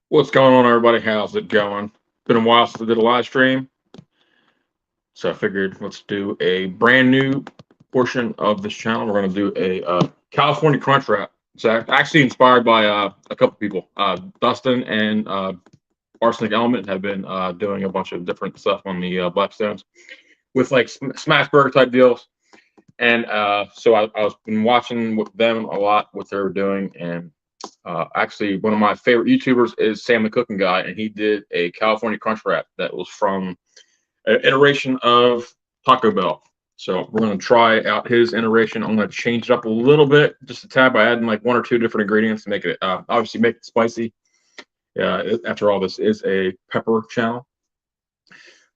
What's going on, everybody? How's it going? Been a while since I did a live stream, so I figured let's do a brand new portion of this channel. We're going to do a California crunch wrap. It's actually inspired by a couple people. Dustin and Arsenic Element have been doing a bunch of different stuff on the Blackstones with like smash burger type deals. And so I was been watching with them a lot what they were doing, and actually, one of my favorite YouTubers is Sam the Cooking Guy, and he did a California Crunch Wrap that was from an iteration of Taco Bell. So we're going to try out his iteration. I'm going to change it up a little bit, just a tad, by adding like one or two different ingredients to make it obviously make it spicy. After all, this is a pepper channel.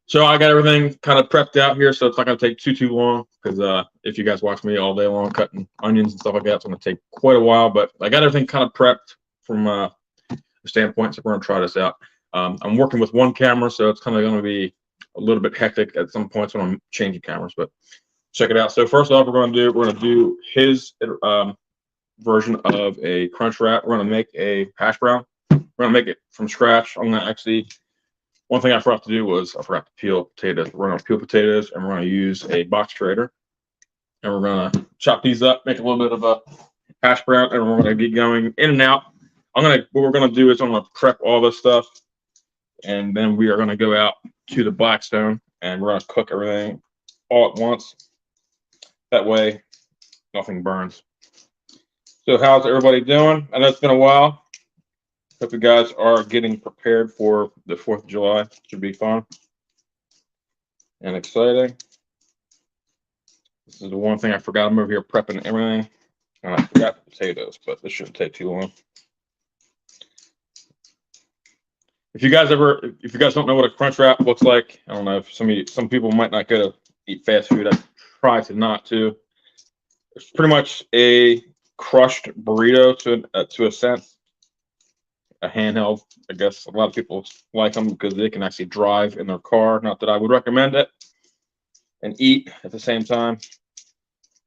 So I got everything kind of prepped out here, so it's not going to take too long. Because if you guys watch me all day long cutting onions and stuff like that, it's going to take quite a while. But I got everything kind of prepped from a standpoint, so we're going to try this out. I'm working with one camera, so it's kind of going to be a little bit hectic at some points when I'm changing cameras. But check it out. So first off, we're going to do his version of a crunch wrap. We're going to make a hash brown. We're going to make it from scratch. I'm going to actually. One thing I forgot to do was I forgot to peel potatoes. We're going to peel potatoes, and we're going to use a box grater, and we're going to chop these up, make a little bit of a hash brown, and we're going to get going in and out. What we're going to do is I'm going to prep all this stuff, and then we are going to go out to the Blackstone, and we're going to cook everything all at once. That way, nothing burns. So how's everybody doing? I know it's been a while. Hope you guys are getting prepared for the 4th of July. Should be fun and exciting. This is the one thing I forgot. I'm over here prepping everything. And I forgot the potatoes, but this shouldn't take too long. If you guys don't know what a crunch wrap looks like, I don't know if some people might not go to eat fast food. I try to not to. It's pretty much a crushed burrito to a sense. A handheld. I guess a lot of people like them because they can actually drive in their car. Not that I would recommend it, and eat at the same time,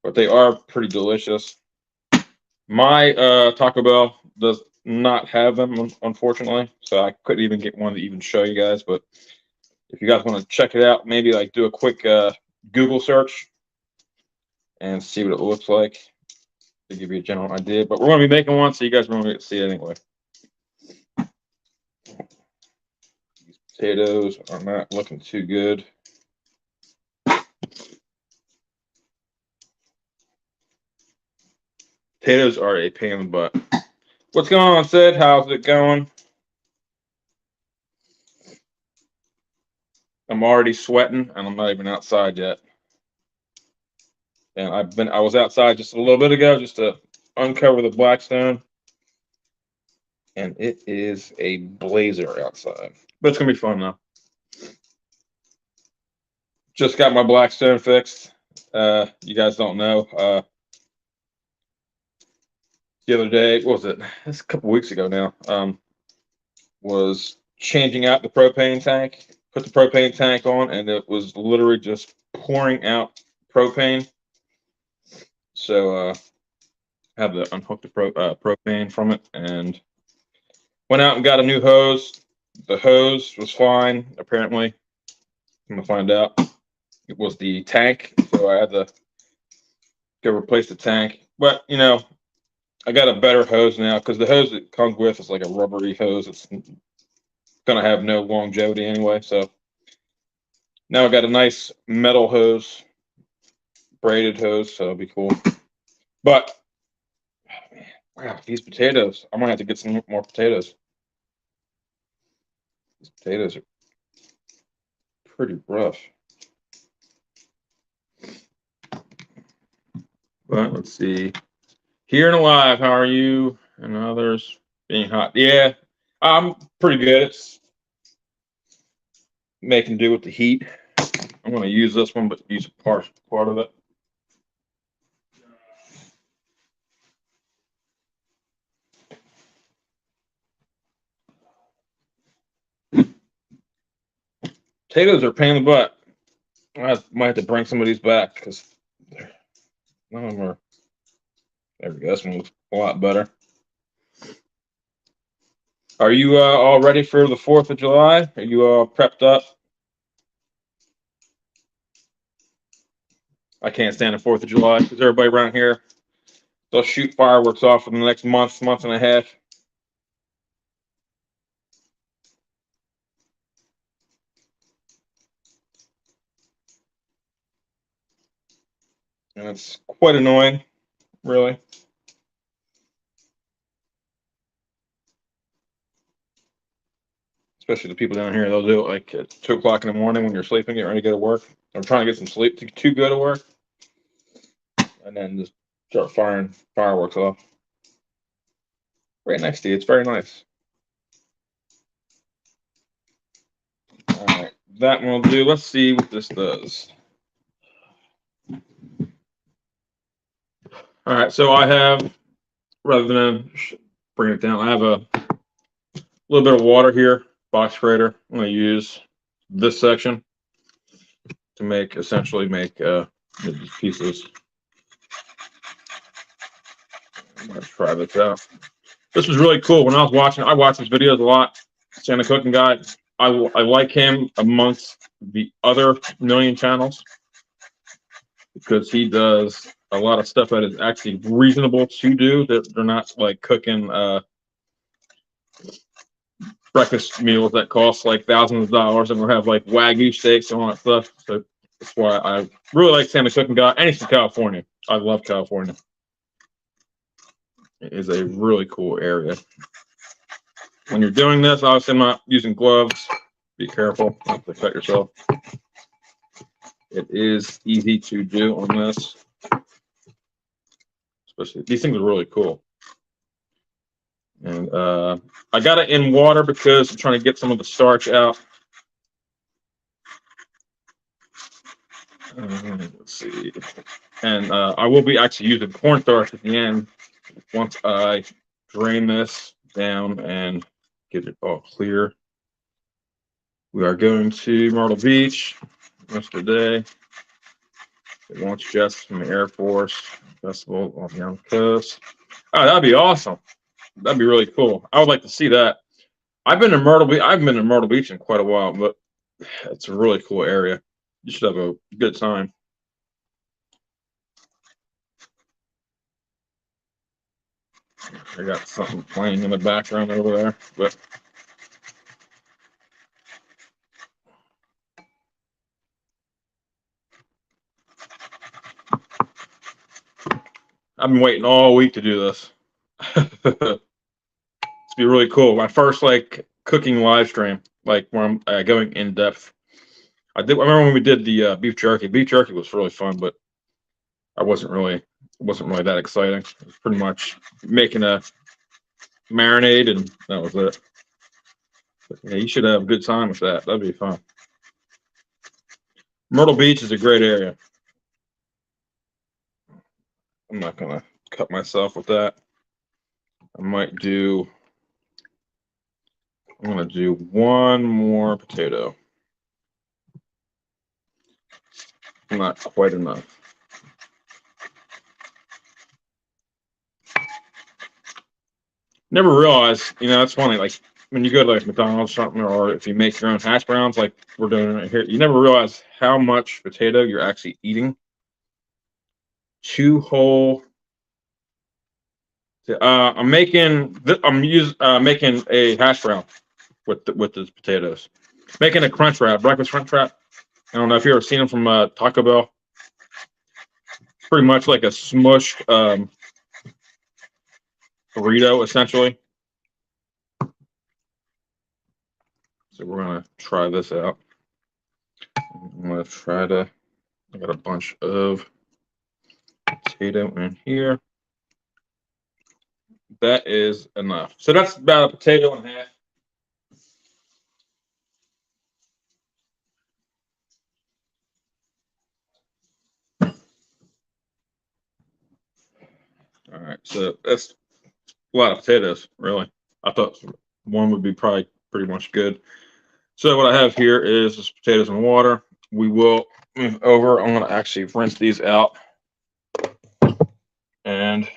but they are pretty delicious. My Taco Bell does not have them, unfortunately, so I couldn't even get one to even show you guys. But if you guys want to check it out, maybe like do a quick Google search and see what it looks like to give you a general idea. But we're going to be making one, so you guys are going to get to see it anyway. Potatoes are not looking too good. Potatoes are a pain in the butt. What's going on, Sid? How's it going? I'm already sweating, and I'm not even outside yet. And I was outside just a little bit ago just to uncover the Blackstone, and it is a blazer outside. But it's gonna be fun though. Just got my Blackstone fixed. You guys don't know. The other day, what was it? It's a couple weeks ago now. Was changing out the propane tank. Put the propane tank on, and it was literally just pouring out propane. So had to unhook the propane from it, and went out and got a new hose. The hose was fine, apparently. I'm gonna find out it was the tank, so I had to go replace the tank. But you know, I got a better hose now because the hose it comes with is like a rubbery hose. It's gonna have no longevity anyway. So now I got a nice metal hose, braided hose, so it'll be cool. But oh man, wow, these potatoes! I'm gonna have to get some more potatoes. These potatoes are pretty rough. But let's see. Here and alive, how are you? And others being hot. Yeah, I'm pretty good. It's making do with the heat. I'm going to use this one, but use part of it. Potatoes are a pain in the butt. I might have to bring some of these back because none of them are. There we go. This one looks a lot better. Are you all ready for the 4th of July? Are you all prepped up? I can't stand the 4th of July because everybody around here, they'll shoot fireworks off for the next month and a half. And it's quite annoying, really. Especially the people down here, they'll do it like at 2 o'clock in the morning when you're sleeping, get ready to go to work. I'm trying to get some sleep to go to work, and then just start firing fireworks off right next to you. It's very nice. All right, that one will do. Let's see what this does. All right, so I have, rather than bring it down, I have a little bit of water here, box grater. I'm going to use this section to essentially make these pieces. I'm going to try this out. This was really cool. When I watch his videos a lot. Santa Cooking Guy. I like him amongst the other million channels because he does a lot of stuff that is actually reasonable to do. That they're not like cooking breakfast meals that cost like thousands of dollars and we'll have like Wagyu steaks and all that stuff. So that's why I really like Santa Cooking Guy. And he's from California. I love California. It is a really cool area. When you're doing this, obviously I'm not using gloves. Be careful not to cut yourself. It is easy to do on this. Especially these things are really cool. And I got it in water because I'm trying to get some of the starch out. Let's see. And I will be actually using cornstarch at the end once I drain this down and get it all clear. We are going to Myrtle Beach rest of the day. It launch jets from the Air Force Festival on the Young Coast. Oh, that'd be awesome. That'd be really cool. I would like to see that. I've been to Myrtle Beach. I've been to Myrtle Beach in quite a while, but it's a really cool area. You should have a good time. I got something playing in the background over there, but I've been waiting all week to do this. It's be really cool. My first like cooking live stream, like where I'm going in depth. I remember when we did the beef jerky. Beef jerky was really fun, but it wasn't really that exciting. It was pretty much making a marinade, and that was it. But, yeah, you should have a good time with that. That'd be fun. Myrtle Beach is a great area. I'm not gonna cut myself with that. I'm gonna do one more potato. Not quite enough. Never realized, it's funny, like when you go to like McDonald's or something, or if you make your own hash browns like we're doing right here, you never realize how much potato you're actually eating. 2 whole. I'm making a hash brown with the potatoes. Making a crunch wrap, breakfast crunch wrap. I don't know if you ever seen them from Taco Bell. Pretty much like a smush burrito, essentially. So we're gonna try this out. I'm gonna try to. I got a bunch of potato in here. That is enough. So that's about a potato and a half. All right, so that's a lot of potatoes, really. I thought one would be probably pretty much good. So what I have here is just potatoes and water. We will move over. I'm going to actually rinse these out and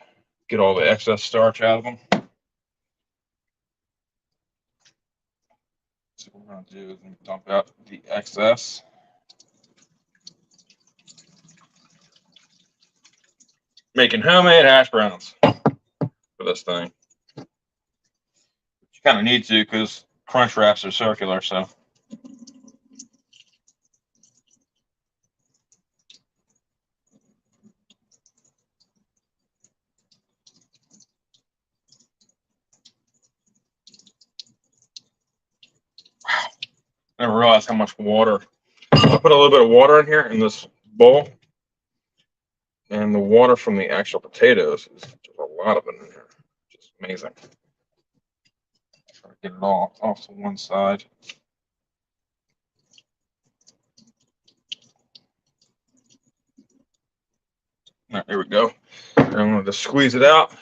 get all the excess starch out of them. what we're going to do is dump out the excess. Making homemade hash browns for this thing. You kind of need to because crunch wraps are circular, so. I never realized how much water. I put a little bit of water in here in this bowl, and the water from the actual potatoes is just a lot of it in here. Just amazing. Try to get it all off to one side. All right, there we go. And I'm going to just squeeze it out.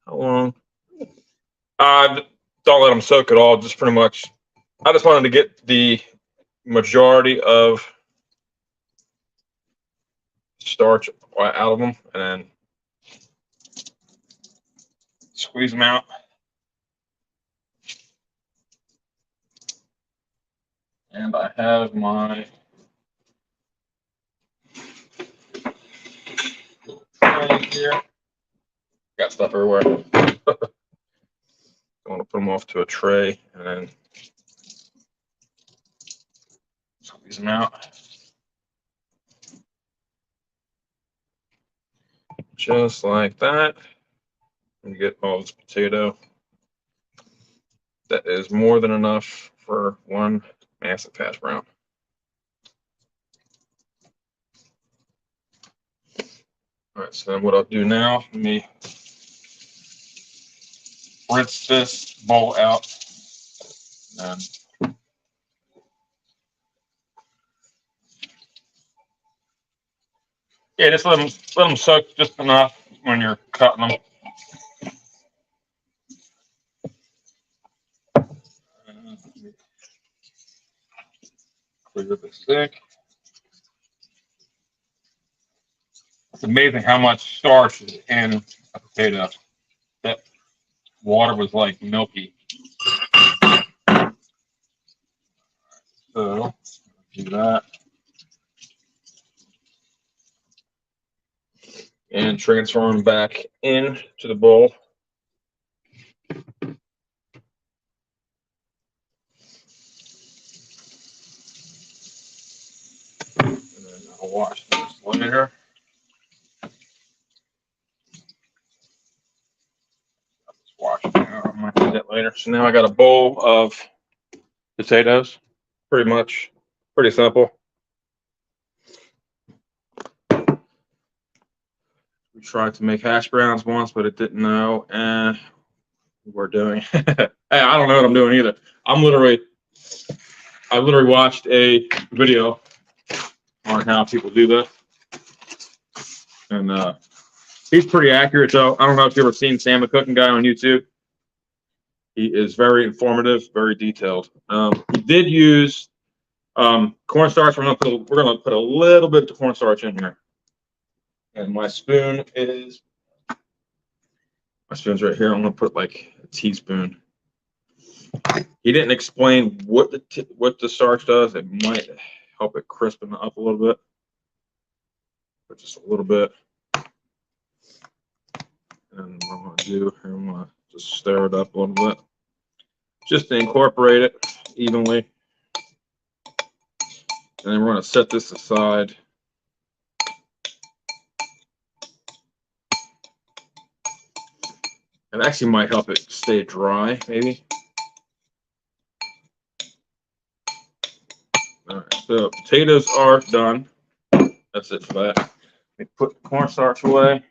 How long? Don't let them soak at all. Just pretty much. I just wanted to get the majority of starch out of them and then squeeze them out. And I have my tray here. Got stuff everywhere. I want to put them off to a tray and then squeeze them out. Just like that. And get all this potato. That is more than enough for one massive hash brown. All right, so then what I'll do now, let me rinse this bowl out. And yeah, just let them soak just enough when you're cutting them. Clear this thick. It's amazing how much starch is in a potato. That water was like milky. So do that. And transfer them back into the bowl. And then I'll wash this later. I'll just wash it out. I might do that later. So now I got a bowl of potatoes. Pretty much, pretty simple. We tried to make hash browns once, but it didn't know. We're doing. Hey, I don't know what I'm doing either. I literally watched a video on how people do this, and he's pretty accurate. So I don't know if you've ever seen Sam the Cooking Guy on YouTube. He is very informative, very detailed. He did use cornstarch. We're gonna put a little bit of cornstarch in here, and my spoon's right here. I'm gonna put like a teaspoon. He didn't explain what the starch does. It might help it crispen up a little bit, but just a little bit. And what I'm gonna do here, I'm gonna just stir it up a little bit, just to incorporate it evenly. And then we're gonna set this aside. It actually might help it stay dry, maybe. All right, so potatoes are done. That's it for that. Let me put the cornstarch away.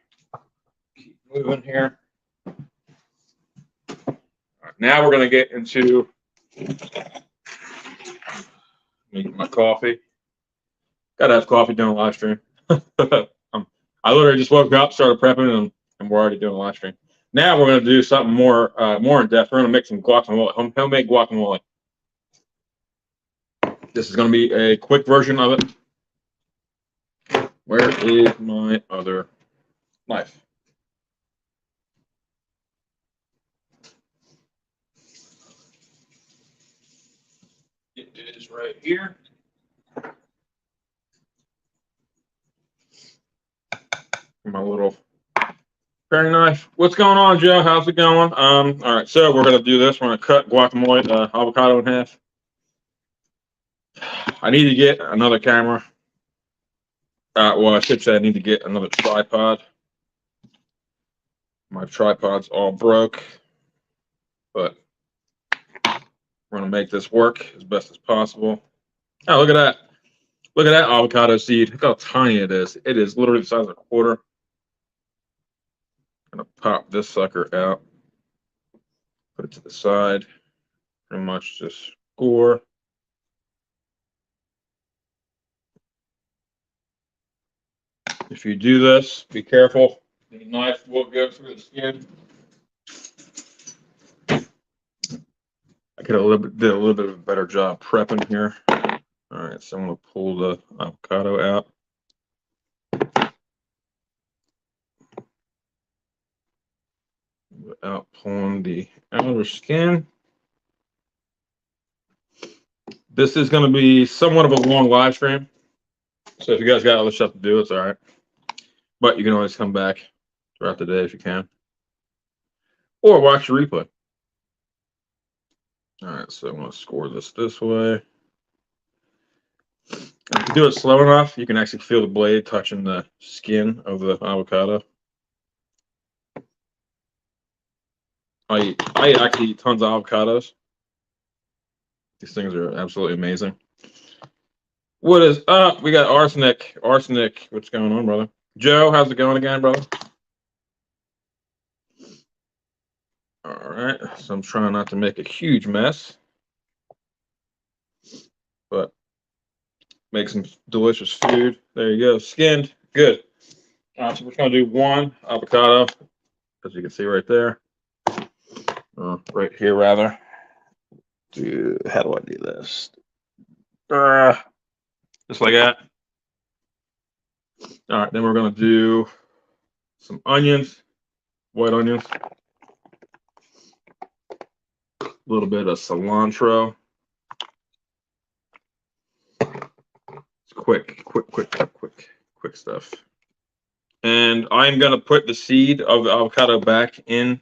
Keep moving here. All right, now we're gonna get into making my coffee. Gotta have coffee during a live stream. I literally just woke up, started prepping, and we're already doing a live stream. Now we're gonna do something more in depth. We're gonna make some guacamole, homemade guacamole. This is gonna be a quick version of it. Where is my other knife? is right here. My little paring knife. What's going on, Joe? How's it going? All right, so we're gonna do this. We're gonna cut guacamole, avocado in half. I need to get another camera. Well, I should say I need to get another tripod. My tripod's all broke, but we're gonna make this work as best as possible. Oh, look at that! Look at that avocado seed. Look how tiny it is. It is literally the size of a quarter. I'm gonna pop this sucker out. Put it to the side. Pretty much just score. If you do this, be careful. The knife will go through the skin. I did a little bit of a better job prepping here. All right, so I'm gonna pull the avocado out. Without pulling the outer skin. This is going to be somewhat of a long live stream. So if you guys got other stuff to do, it's all right. But you can always come back throughout the day if you can. Or watch the replay. All right, so I'm going to score this way. If you do it slow enough, you can actually feel the blade touching the skin of the avocado. I actually eat tons of avocados. These things are absolutely amazing. What is up? We got Arsenic. Arsenic, what's going on, brother? Joe, how's it going again, brother? All right, so I'm trying not to make a huge mess, but make some delicious food. There you go, skinned, good. All right, so we're gonna do one avocado, as you can see right there, right here rather. How do I do this? Just like that. All right, then we're gonna do some onions, white onions, a little bit of cilantro. It's quick stuff. And I'm gonna put the seed of the avocado back in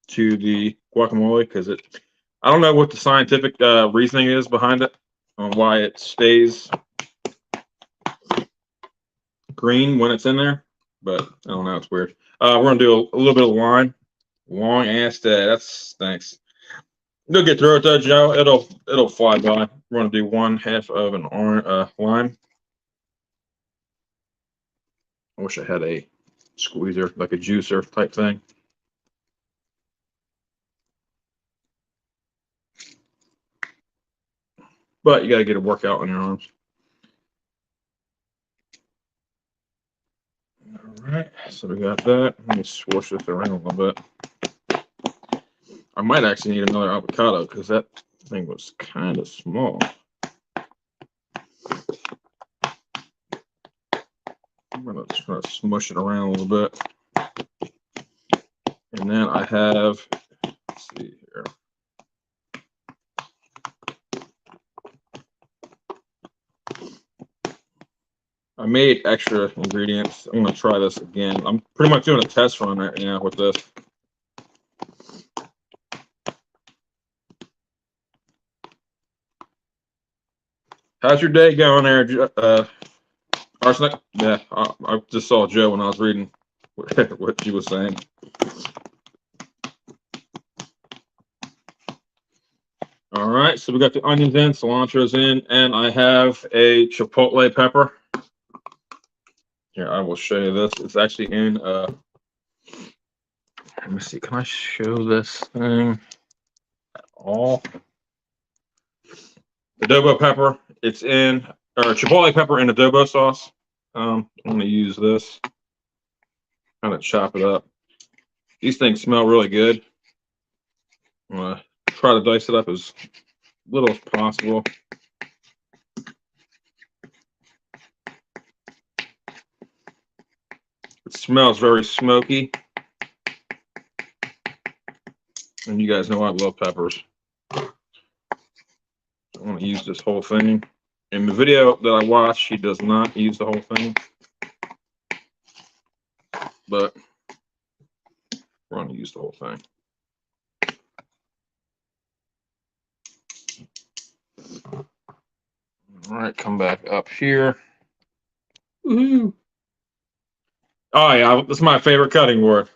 to the guacamole because I don't know what the scientific reasoning is behind it on why it stays green when it's in there, but I don't know, it's weird. We're gonna do a little bit of lime. Long ass day. That's thanks. You'll get through it though, Joe. It'll fly by. We're gonna do 1/2 of an orange lime. I wish I had a squeezer, like a juicer type thing. But you got to get a workout on your arms. All right, so we got that. Let me swoosh this around a little bit. I might actually need another avocado because that thing was kind of small. I'm gonna try to smush it around a little bit. And then I have, let's see here. I made extra ingredients. I'm gonna try this again. I'm pretty much doing a test run right now with this. How's your day going there, Arsenic? Yeah, I just saw Joe when I was reading what she was saying. All right, so we got the onions in, cilantro's in, and I have a chipotle pepper. Here, I will show you this. It's actually in, let me see, can I show this thing at all? Adobo pepper, it's in, or chipotle pepper in adobo sauce. I'm going to use this, kind of chop it up. These things smell really good. I'm going to try to dice it up as little as possible. It smells very smoky. And you guys know I love peppers. I want to use this whole thing. In the video that I watched, he does not use the whole thing, but we're going to use the whole thing. All right, come back up here. Woohoo! Oh yeah, this is my favorite cutting board.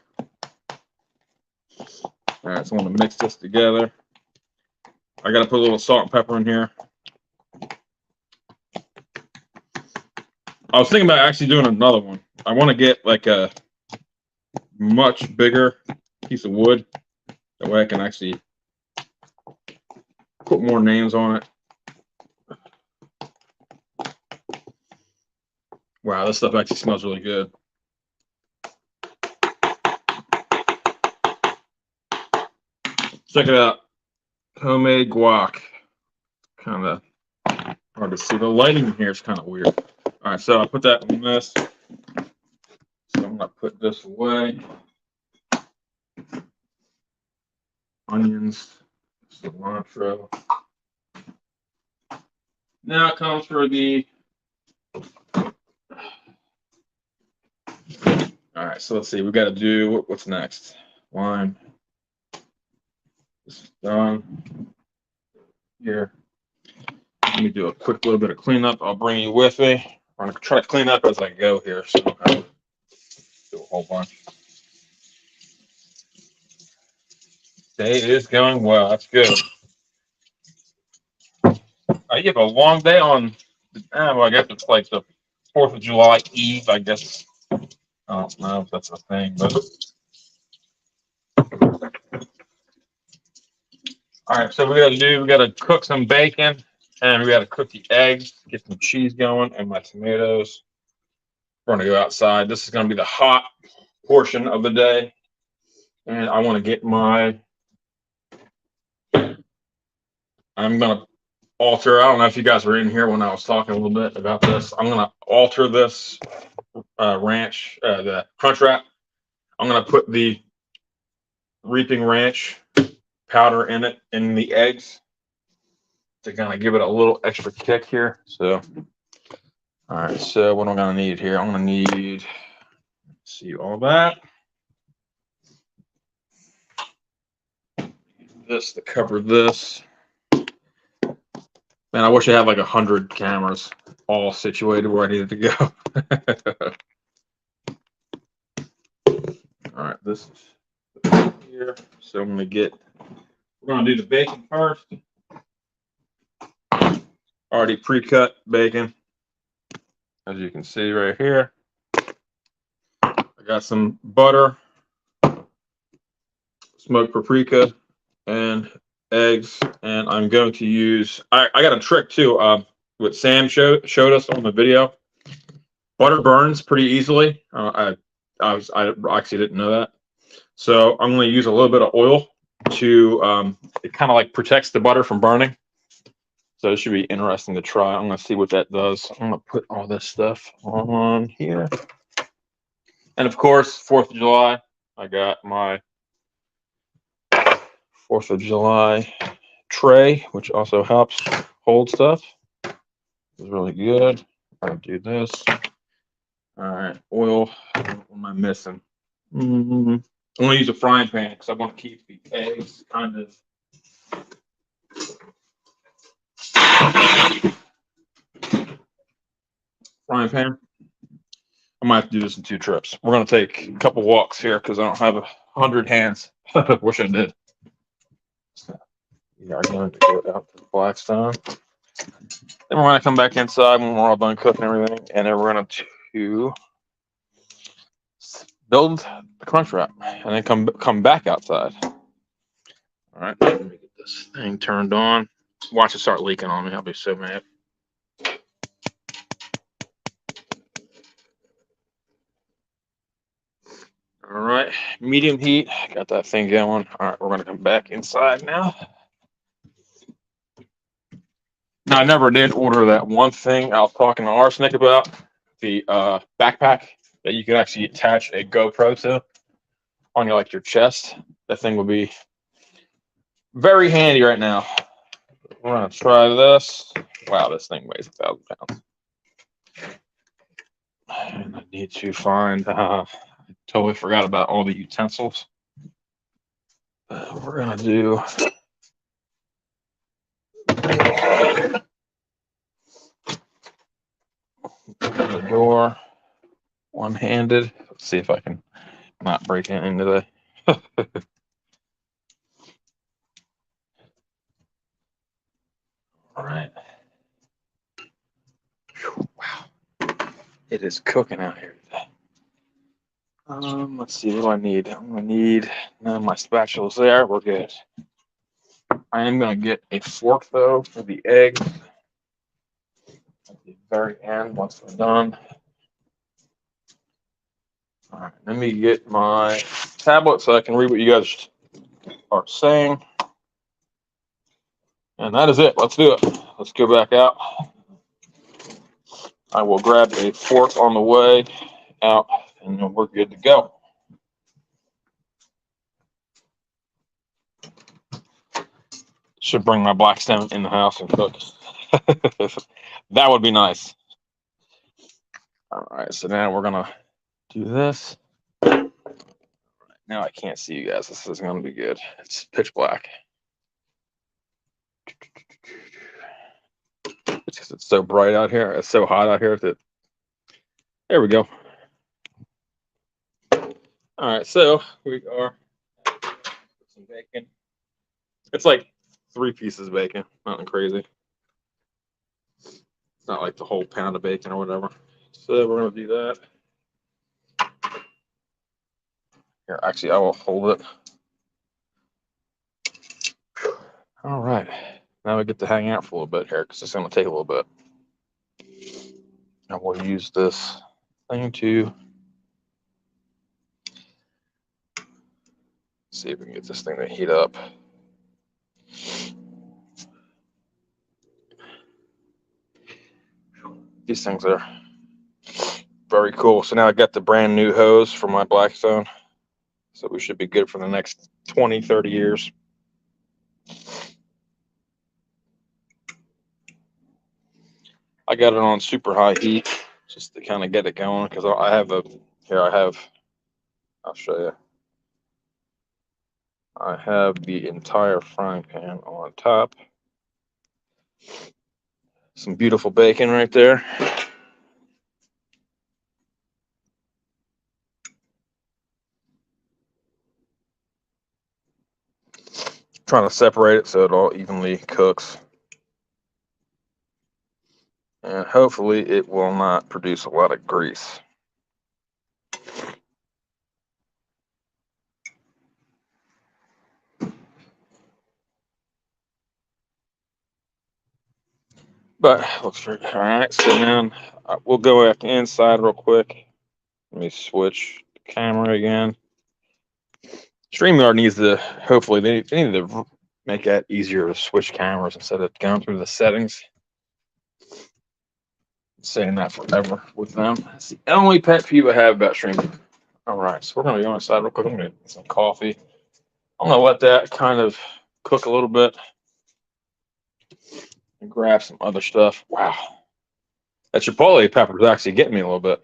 All right, so I want to mix this together. I got to put a little salt and pepper in here. I was thinking about actually doing another one. I want to get like a much bigger piece of wood. That way I can actually put more names on it. Wow, this stuff actually smells really good. Check it out. Homemade guac. Kind of hard to see. The lighting in here is kind of weird. All right, so I put that in this. So I'm going to put this away. Onions, cilantro. Now it comes for the... All right, so let's see. We got to do... What's next? Lime. This is done. Here. Let me do a quick little bit of cleanup. I'll bring you with me. I'm going to try to clean up as I go here, so I'll do a whole bunch. Day is going well. That's good. You have a long day on, well, I guess it's like the 4th of July Eve, I guess. I don't know if that's a thing, but. All right, so we got to cook some bacon, and we got to cook the eggs, get some cheese going, and my tomatoes. We're going to go outside. This is going to be the hot portion of the day, and I want to get I'm going to alter. I don't know if you guys were in here when I was talking a little bit about this. I'm going to alter this ranch, the crunch wrap. I'm going to put the reaping ranch powder in it, in the eggs, to kind of give it a little extra kick here. So, all right, so what am I going to need here? I'm going to need, see all that. This to cover this. Man, I wish I had like 100 cameras all situated where I needed to go. All right, this is here. So I'm we're gonna do the bacon first. Already pre-cut bacon, as you can see right here. I got some butter, smoked paprika, and eggs, and I'm going to use. I got a trick too. What Sam showed us on the video. Butter burns pretty easily. I actually didn't know that. So I'm going to use a little bit of oil to. It kind of like protects the butter from burning. So it should be interesting to try. I'm going to see what that does. I'm going to put all this stuff on here. And of course, 4th of July, I got my 4th of July tray, which also helps hold stuff. It's really good. I'll do this. All right, oil. What am I missing? I'm going to use a frying pan because I want to keep the eggs kind of. Frying pan. I might have to do this in 2 trips. We're going to take a couple walks here because I don't have 100 hands. Wish I did. We are going to go out to Blackstone. Then we're going to come back inside when we're all done cooking everything, and then we're going to build the crunch wrap, and then come back outside. All right, let me get this thing turned on. Watch it start leaking on me. I'll be so mad. All right, medium heat. Got that thing going. All right, we're going to come back inside now. Now, I never did order that one thing I was talking to Arsenic about, the backpack that you can actually attach a GoPro to on your chest. That thing would be very handy right now. We're gonna try this. Wow, this thing weighs 1,000 pounds. And I need to find. I totally forgot about all the utensils. We're gonna do. The door one-handed. Let's see if I can not break it into the. All right. Wow, it is cooking out here today. Let's see what do I need. I'm gonna need none of my spatulas there. We're good. I am gonna get a fork though for the eggs at the very end once we're done. All right, let me get my tablet so I can read what you guys are saying. And that is it. Let's do it. Let's go back out. I will grab a fork on the way out, and then we're good to go. Should bring my Blackstone in the house and cook. That would be nice. All right, so now we're gonna do this. Now I can't see you guys. This is gonna be good. It's pitch black. It's because it's so bright out here. It's so hot out here that. There we go. All right, so we are some bacon. It's like 3 pieces of bacon, nothing crazy. It's not like the whole pound of bacon or whatever. So we're gonna do that. Here, actually, I will hold it. All right, now we get to hang out for a little bit here because it's gonna take a little bit. And we'll use this thing to see if we can get this thing to heat up. These things are very cool. So now I got the brand new hose for my Blackstone. So we should be good for the next 20, 30 years. I got it on super high heat just to kind of get it going because I have I'll show you. I have the entire frying pan on top. Some beautiful bacon right there. Trying to separate it so it all evenly cooks. And hopefully it will not produce a lot of grease. But looks pretty all right. So now we'll go back inside real quick. Let me switch the camera again. StreamYard needs to hopefully they need to make that easier to switch cameras instead of going through the settings. Saying that forever with them. It's the only pet peeve I have about StreamYard. All right, so we're gonna go inside real quick. I'm gonna get some coffee. I'm gonna let that kind of cook a little bit and grab some other stuff. Wow, that chipotle pepper is actually getting me a little bit.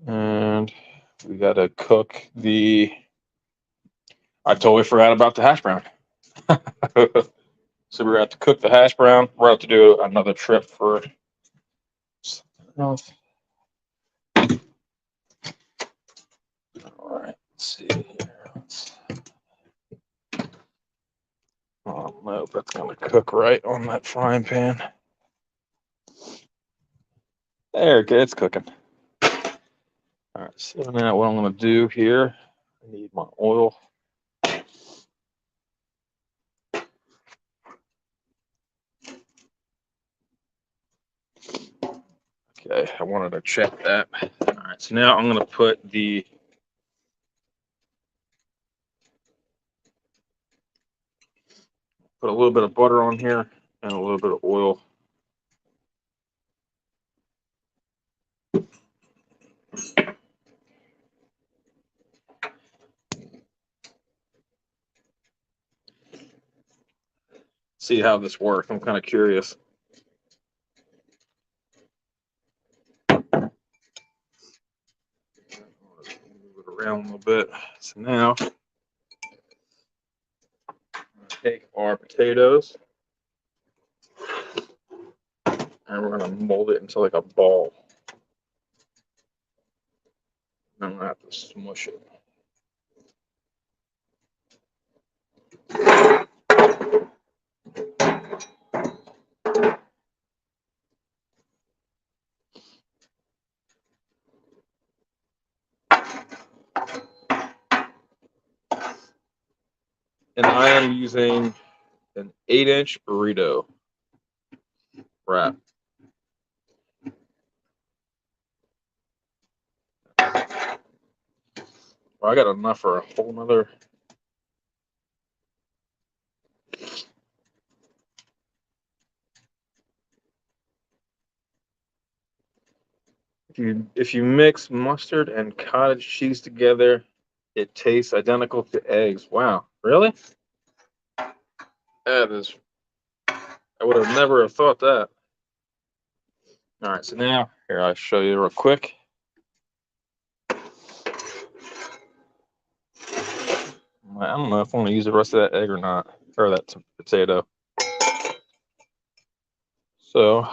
And we gotta cook the. I totally forgot about the hash brown. So we're going to cook the hash brown. We're going to do another trip for something else. All right, let's see here. Oh, no, that's going to cook right on that frying pan. There it goes, it's cooking. All right, so now what I'm going to do here, I need my oil. Okay, I wanted to check that. All right, so now I'm going to put a little bit of butter on here and a little bit of oil. see how this works. I'm kind of curious. Move it around a little bit. So now, take our potatoes and we're going to mold it into like a ball. Then I'm going to have to smush it. And I am using an 8-inch burrito wrap. Well, I got enough for a whole nother. If you mix mustard and cottage cheese together, it tastes identical to eggs. Wow, really? That is, I would have never have thought that. All right, so now here I'll show you real quick. I don't know if I want to use the rest of that egg or not, or that potato. So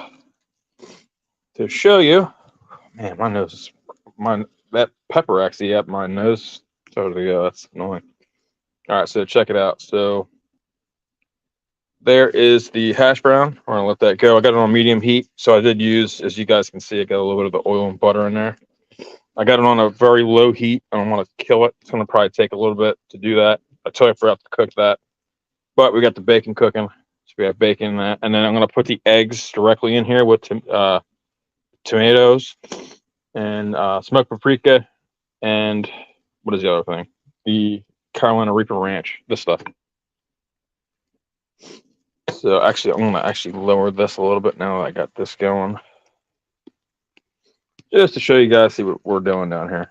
to show you, man, my nose, that pepper actually at my nose started to go. That's annoying. All right, so check it out. So there is the hash brown. We're gonna let that go. I got it on medium heat, so I did use, as you guys can see, I got a little bit of the oil and butter in there. I got it on a very low heat. I don't want to kill it. It's gonna probably take a little bit to do that. I totally forgot to cook that, but we got the bacon cooking. So we have bacon in that, and then I'm gonna put the eggs directly in here with tomatoes and smoked paprika, and what is the other thing? The Carolina Reaper Ranch. This stuff. So actually, I'm gonna actually lower this a little bit now that I got this going, just to show you guys, see what we're doing down here.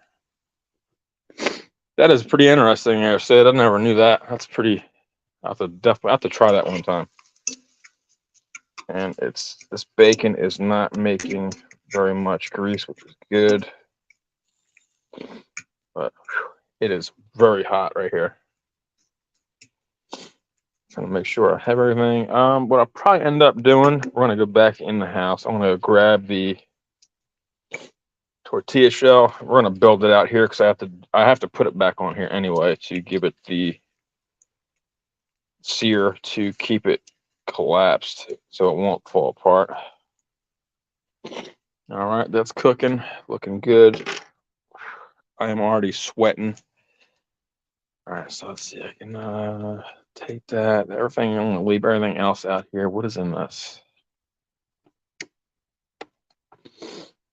That is pretty interesting, I said. I never knew that. That's pretty. I have to definitely have to try that one time. And this bacon is not making very much grease, which is good. But it is very hot right here. Trying to make sure I have everything. What I'll probably end up doing, we're gonna go back in the house. I'm gonna grab the tortilla shell. We're gonna build it out here because I have to put it back on here anyway to give it the sear to keep it collapsed so it won't fall apart. All right, that's cooking, looking good. I am already sweating. All right, so let's see. I can take that. Everything. I'm gonna leave everything else out here. What is in this?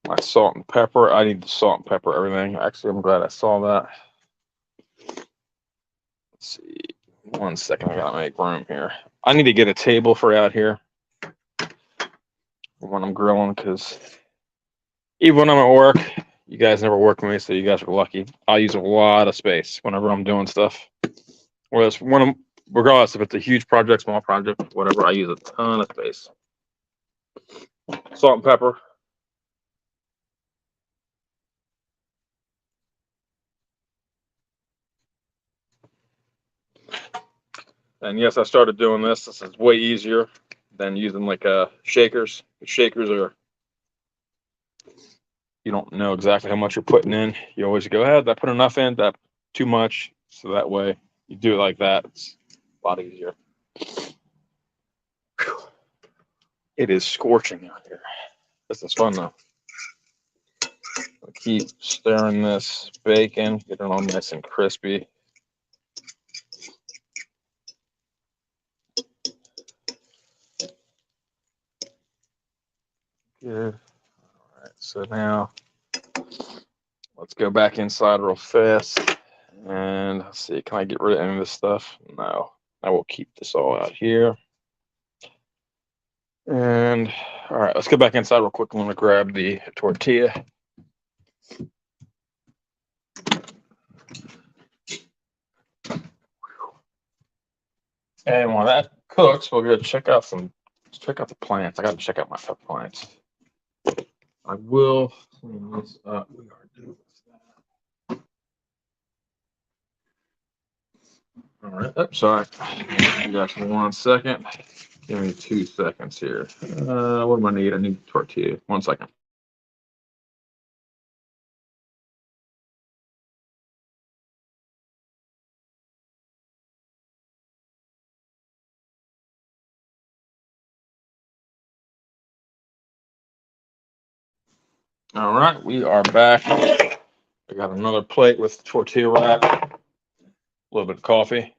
My salt and pepper. I need the salt and pepper everything. Actually, I'm glad I saw that. Let's see. 1 second. I gotta make room here. I need to get a table for out here when I'm grilling, because even when I'm at work, you guys never work with me, so you guys are lucky. I use a lot of space whenever I'm doing stuff. Whereas regardless if it's a huge project, small project, whatever, I use a ton of space. Salt and pepper. And yes, I started doing this. This is way easier than using like shakers. The shakers are, you don't know exactly how much you're putting in. You always go ahead, I put enough in, that too much. So that way you do it like that. It's a lot easier. Whew. It is scorching out here. This is fun though. I'll keep stirring this bacon, get it all nice and crispy. Good. All right, so now let's go back inside real fast and let's see, can I get rid of any of this stuff? No, I will keep this all out here. And all right, let's go back inside real quick. I'm gonna grab the tortilla. And while that's cooked, we'll go check out the plants. I got to check out my plants. I will clean this up. We are doing that. All right. Oops, sorry. Just 1 second. Give me 2 seconds here. What do I need? I need tortilla. 1 second. All right, we are back. I got another plate with tortilla wrap, a little bit of coffee.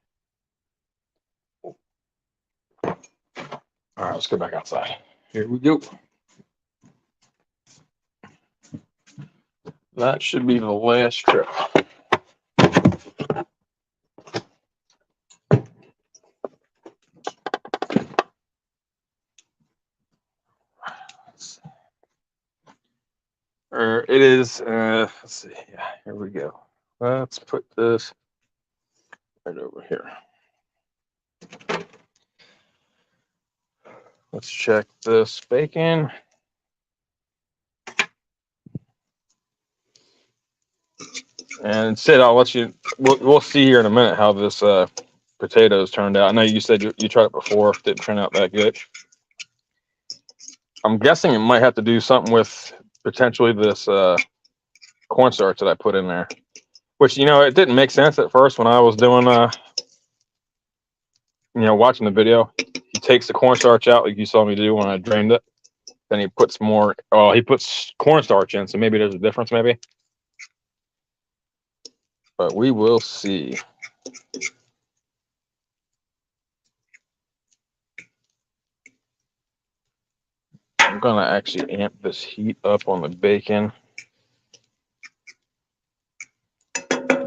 All right, let's go back outside. Here we go. That should be the last trip. It is, let's see, yeah, here we go. Let's put this right over here. Let's check this bacon. And Sid, I'll let you, we'll see here in a minute how this potatoes turned out. I know you said you tried it before, didn't turn out that good. I'm guessing it might have to do something with potentially this cornstarch that I put in there, which, you know, it didn't make sense at first when I was doing, you know, watching the video. He takes the cornstarch out like you saw me do when I drained it. Then he puts more, he puts cornstarch in, so maybe there's a difference, maybe. But we will see. I'm gonna actually amp this heat up on the bacon.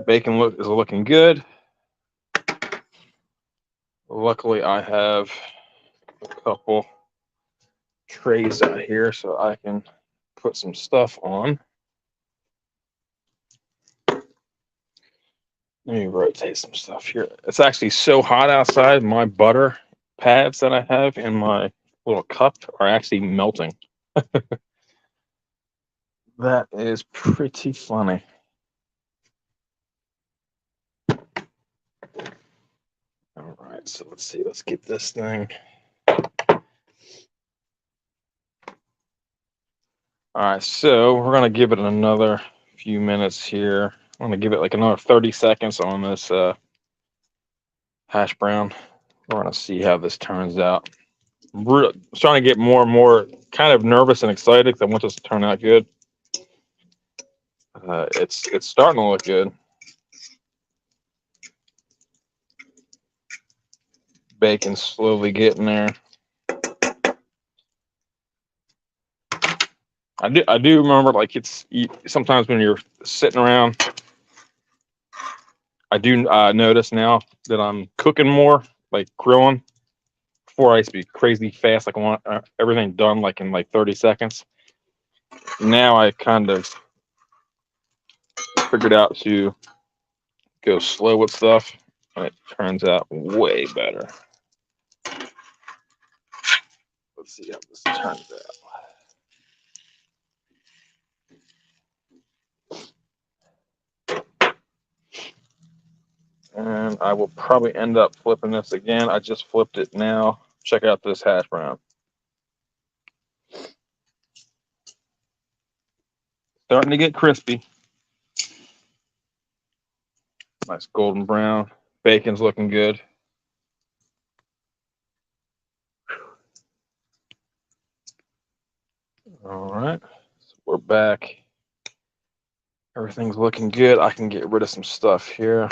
Bacon is looking good. Luckily, I have a couple trays out here so I can put some stuff on. Let me rotate some stuff here. It's actually so hot outside, my butter pads that I have in my little cup are actually melting. That is pretty funny. All right, so let's see. Let's get this thing. All right, so we're gonna give it another few minutes here. I'm gonna give it like another 30 seconds on this hash brown. We're gonna see how this turns out. I'm starting to get more and more kind of nervous and excited because I want this to turn out good. It's starting to look good. Bacon's slowly getting there. I do remember, like, sometimes when you're sitting around, I do notice now that I'm cooking more, like grilling. Before I used to be crazy fast, like I want everything done like in like 30 seconds. Now I kind of figured out to go slow with stuff, and it turns out way better. Let's see how this turns out. And I will probably end up flipping this again. I just flipped it now. Check out this hash brown. Starting to get crispy. Nice golden brown. Bacon's looking good. All right, so we're back. Everything's looking good. I can get rid of some stuff here.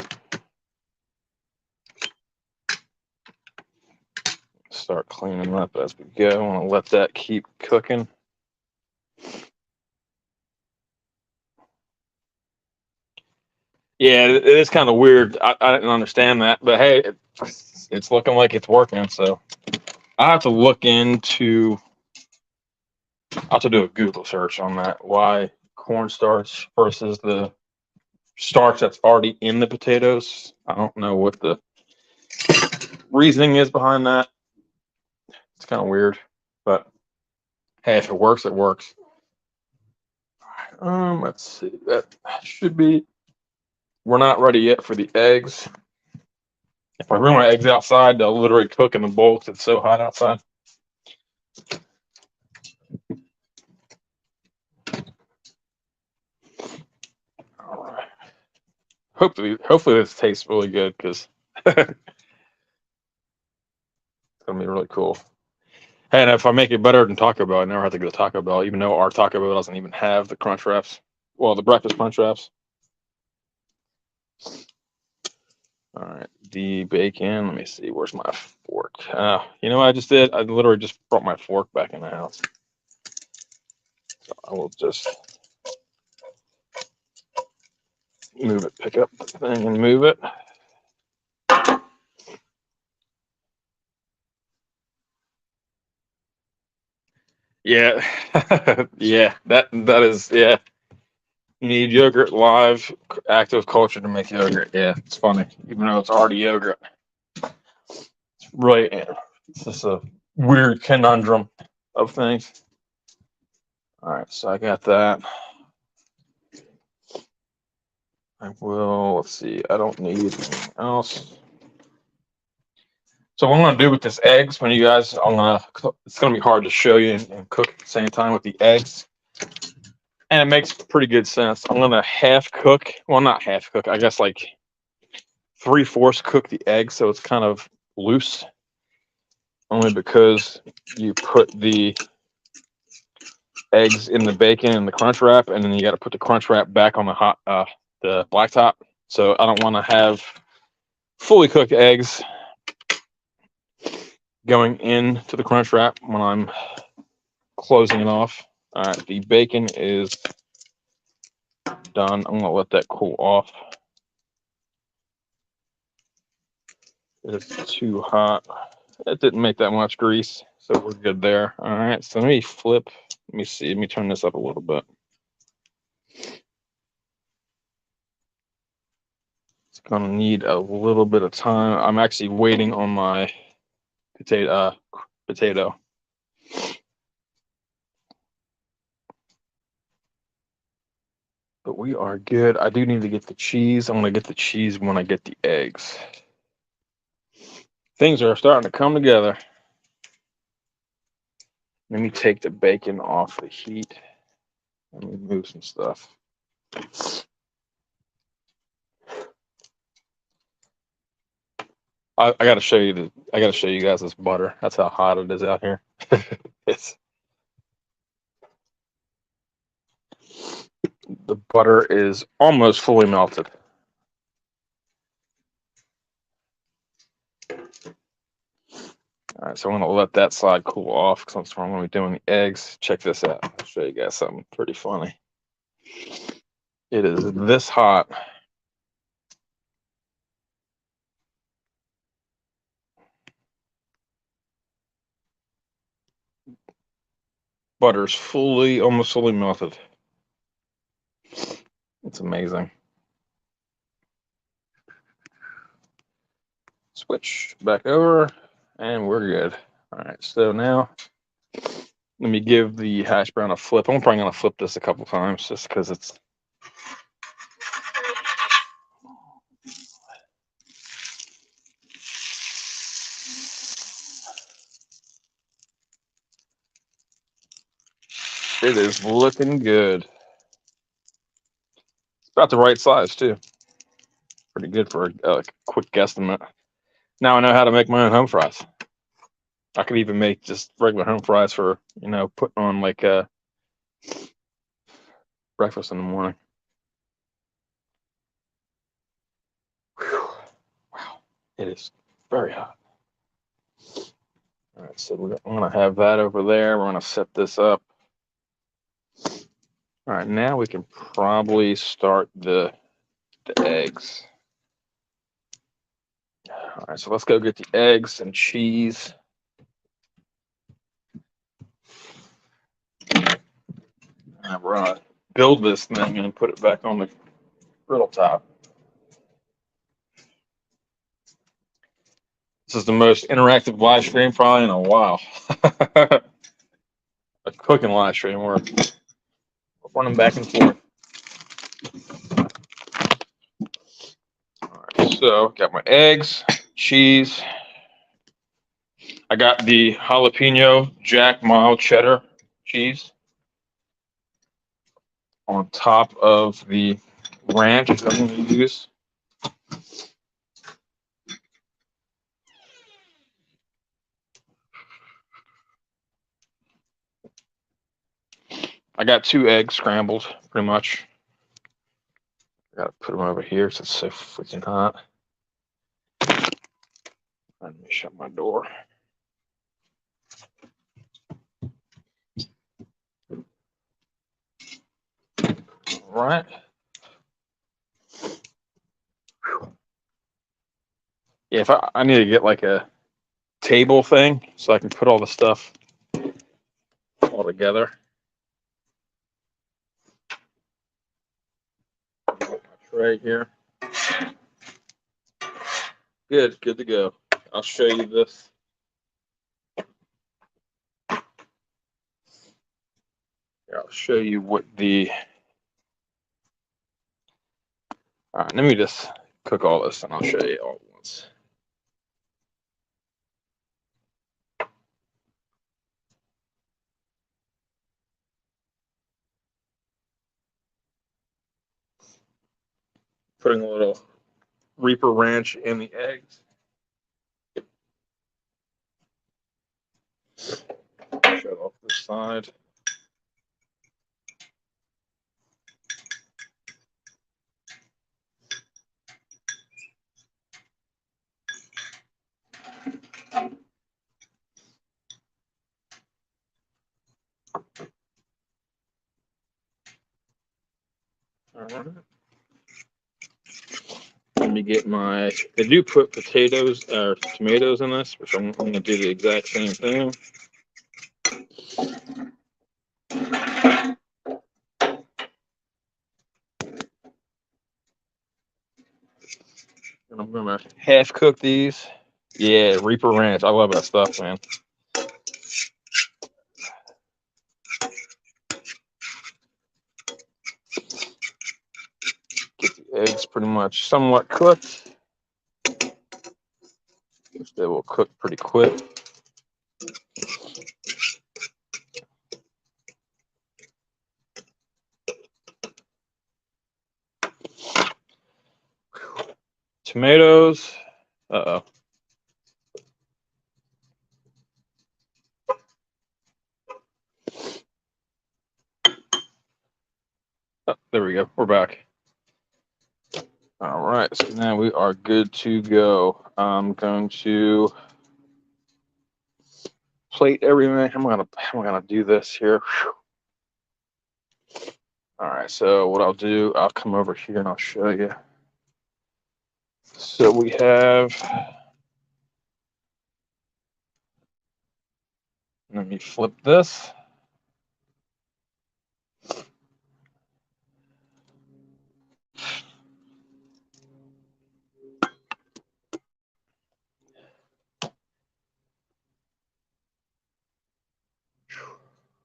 Start cleaning up as we go. I want to let that keep cooking. Yeah, it is kind of weird. I didn't understand that, but hey, it's looking like it's working. So I have to look into. I'll have to do a Google search on that. Why cornstarch versus the starch that's already in the potatoes? I don't know what the reasoning is behind that, kind of weird, but hey, if it works, it works. Let's see. That should be. We're not ready yet for the eggs. If I bring my eggs outside, they'll literally cook in the bowl because it's so hot outside. All right. Hopefully this tastes really good because it's gonna be really cool. Hey, and if I make it better than Taco Bell, I never have to go to Taco Bell, even though our Taco Bell doesn't even have the crunch wraps. Well, the breakfast crunch wraps. All right, the bacon. Let me see. Where's my fork? You know what I just did? I literally just brought my fork back in the house. So I will just move it, pick up the thing and move it. Yeah, yeah, that is, yeah. You need yogurt live, active culture to make yogurt. Yeah, it's funny, even though it's already yogurt. It's really, yeah, it's just a weird conundrum of things. All right, so I got that. I will, let's see, I don't need anything else. So what I'm gonna do with this eggs, when you guys, it's gonna be hard to show you and cook at the same time with the eggs. And it makes pretty good sense. I'm gonna half cook, well, not half cook, I guess like 3/4 cook the egg so it's kind of loose. Only because you put the eggs in the bacon and the crunch wrap, and then you got to put the crunch wrap back on the blacktop. So I don't want to have fully cooked eggs going into the crunch wrap when I'm closing it off. All right, the bacon is done. I'm gonna let that cool off. It's too hot. It didn't make that much grease, so we're good there. All right, so let me flip. Let me see. Let me turn this up a little bit. It's gonna need a little bit of time. I'm actually waiting on my potato. But we are good. I do need to get the cheese. I'm gonna get the cheese when I get the eggs. Things are starting to come together. Let me take the bacon off the heat. Let me move some stuff. I gotta show you guys this butter. That's how hot it is out here. The butter is almost fully melted. All right, so I'm gonna let that side cool off because I'm gonna be doing the eggs. Check this out. I'll show you guys something pretty funny. It is this hot. Butter's almost fully melted. It's amazing. Switch back over, and we're good. All right, so now let me give the hash brown a flip. I'm probably gonna flip this a couple times just because it's. It is looking good. It's about the right size too. Pretty good for a quick guesstimate. Now I know how to make my own home fries. I could even make just regular home fries for, putting on like breakfast in the morning. Whew. Wow, it is very hot. All right, so I'm gonna have that over there. We're gonna set this up. All right, now we can probably start the eggs. All right, so let's go get the eggs and cheese. And we're gonna build this thing and put it back on the griddle top. This is the most interactive live stream probably in a while. A cooking live stream where we're running back and forth. All right, so got my eggs, cheese. I got the jalapeno Jack mild cheddar cheese on top of the ranch that I'm going to use. I got 2 eggs scrambled, pretty much. I gotta put them over here so it's so freaking hot. Let me shut my door. All right. Yeah, if I need to get like a table thing so I can put all the stuff all together. Right here. Good to go. I'll show you this. Here, I'll show you what the. All right, let me just cook all this and I'll show you all at once. Putting a little Reaper Ranch in the eggs. Shut off this side. All right. Let me get my. They do put potatoes or tomatoes in this, which I'm going to do the exact same thing. And I'm going to half cook these. Yeah, Reaper Ranch. I love that stuff, man. Get the eggs pretty much somewhat cooked. Which they will cook pretty quick. Tomatoes. Uh-oh. Oh, there we go. We're back. All right. So now we are good to go. I'm going to plate everything. I'm gonna do this here. All right. So what I'll do, I'll come over here and I'll show you. So we have. Let me flip this.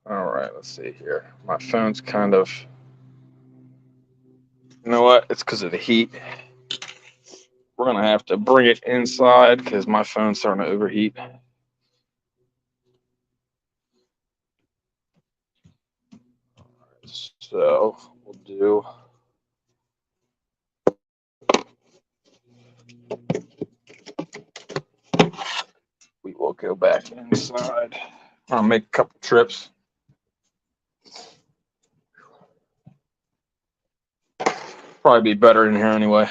All right, let's see here. My phone's kind of. You know what? It's because of the heat. We're gonna have to bring it inside because my phone's starting to overheat. So we'll do. We will go back inside. I'll make a couple trips. Probably be better in here anyway.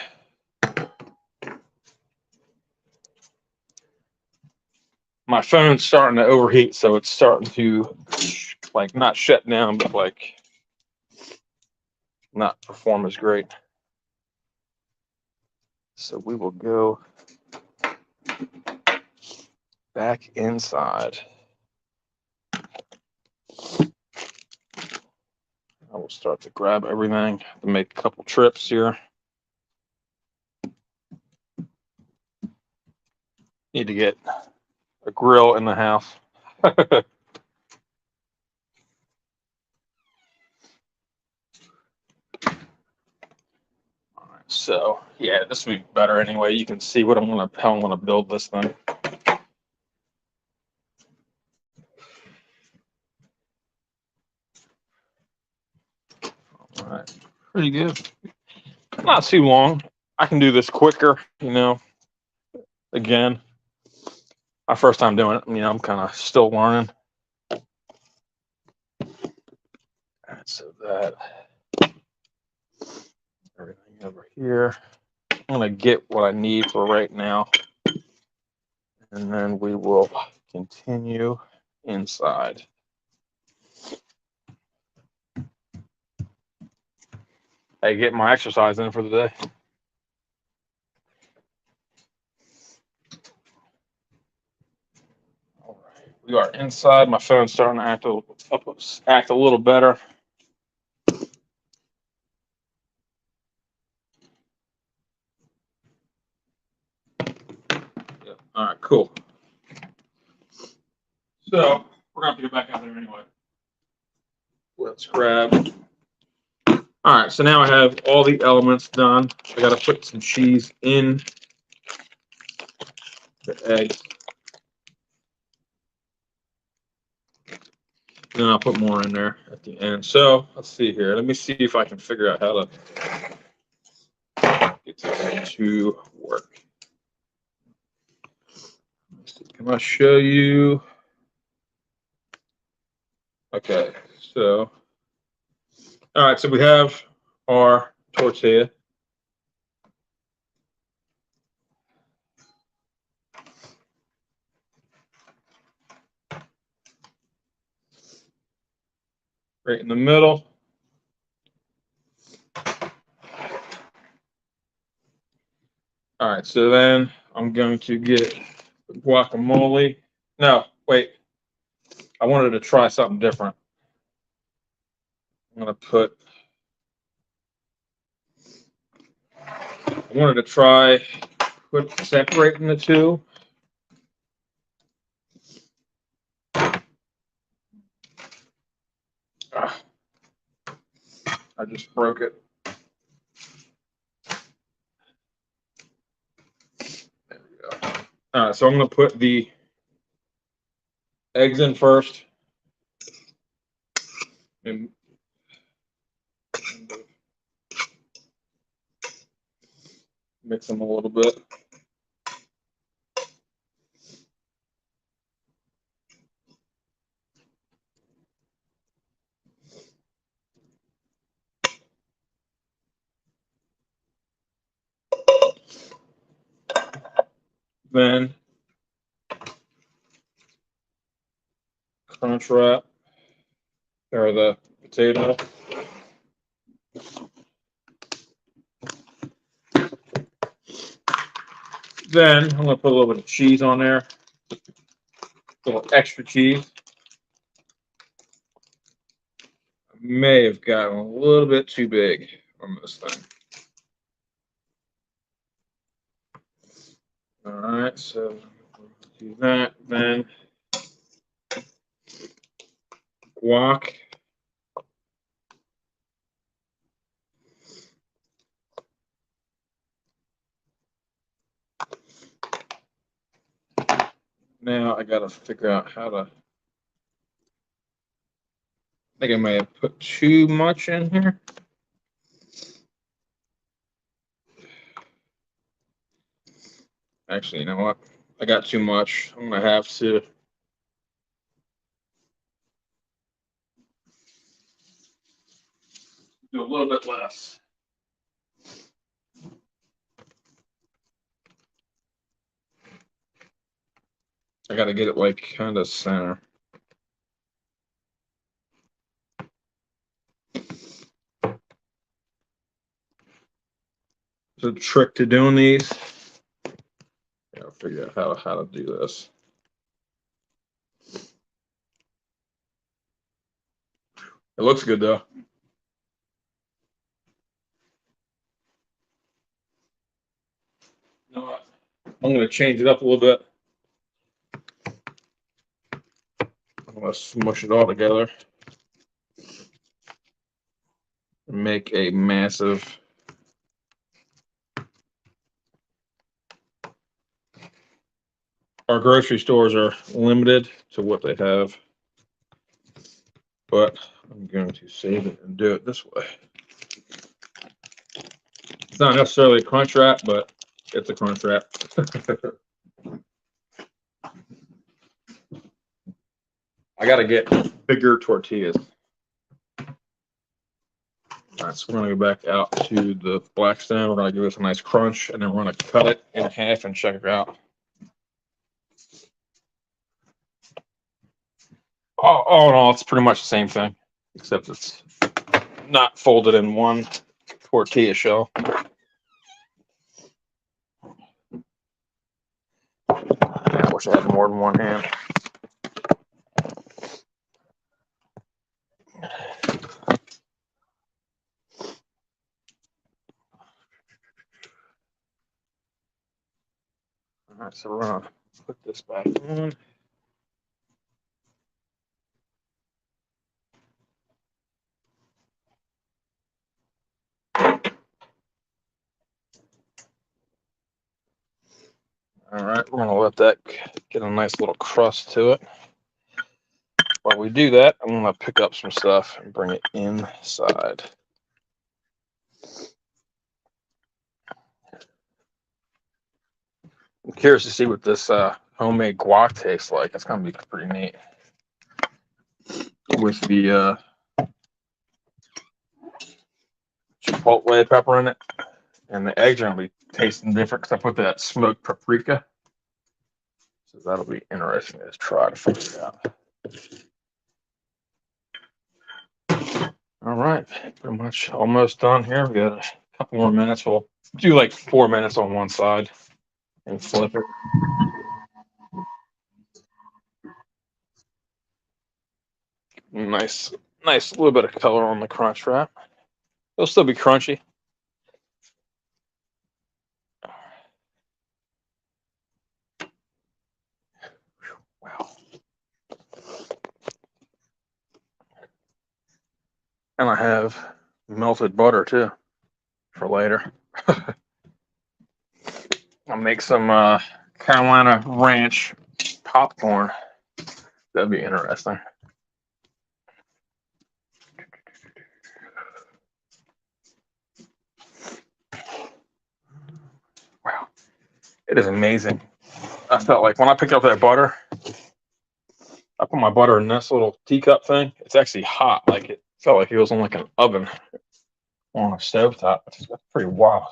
My phone's starting to overheat, so it's starting to like not shut down, but like not perform as great. So we will go back inside. I will start to grab everything to make a couple trips here. Need to get a grill in the house. So yeah, this will be better anyway. You can see what how I'm gonna build this thing. All right, pretty good. Not too long. I can do this quicker, you know. Again, my first time doing it. You know, I'm kind of still learning. All right, so that everything over here. I'm gonna get what I need for right now, and then we will continue inside. I get my exercise in for the day. All right, we are inside. My phone's starting to act a little better. Yep. All right, cool. So we're gonna have to get back out there anyway. Let's grab. All right, so now I have all the elements done. I got to put some cheese in the eggs. Then I'll put more in there at the end. So let's see here. Let me see if I can figure out how to get this to work. Can I show you? Okay, so all right, so we have our tortilla. Right in the middle. All right, so then I'm going to get guacamole. No, wait. I wanted to try something different. I'm going to I wanted to try separating the two. I just broke it. There we go. All right, so I'm going to put the eggs in first. And mix them a little bit. Then crunch wrap or the potato. Then I'm going to put a little bit of cheese on there, a little extra cheese. I may have gotten a little bit too big on this thing. All right, so do that. Then guac. Now I got to figure out how to. I think I may have put too much in here. Actually, you know what? I got too much. I'm going to have to do a little bit less. I got to get it like kind of center. There's a trick to doing these. I'll figure out how to do this. It looks good though. You know what? I'm going to change it up a little bit. Let's smush it all together and make a massive our grocery stores are limited to what they have, but I'm going to save it and do it this way. It's not necessarily a crunch wrap, but it's a crunch wrap. I got to get bigger tortillas. All right, so we're going to go back out to the Blackstone. We're going to give this a nice crunch, and then we're going to cut it in half and check it out. All in all, it's pretty much the same thing, except it's not folded in one tortilla shell. I wish I had more than one hand. All right, so we're gonna put this back on. All right, we're gonna let that get a nice little crust to it. While we do that, I'm gonna pick up some stuff and bring it inside. I'm curious to see what this homemade guac tastes like. It's gonna be pretty neat. With the chipotle pepper in it, and the eggs are gonna be tasting different because I put that smoked paprika. So that'll be interesting to try to figure it out. All right, pretty much almost done here. We got a couple more minutes. We'll do like 4 minutes on one side and flip it. Nice little bit of color on the crunch wrap. It'll still be crunchy. Wow. And I have melted butter too for later. I'll make some Carolina Ranch popcorn. That'd be interesting. Wow. It is amazing. I felt like when I picked up that butter, I put my butter in this little teacup thing. It's actually hot. Like it felt like it was on like an oven on a stovetop. That's pretty wild.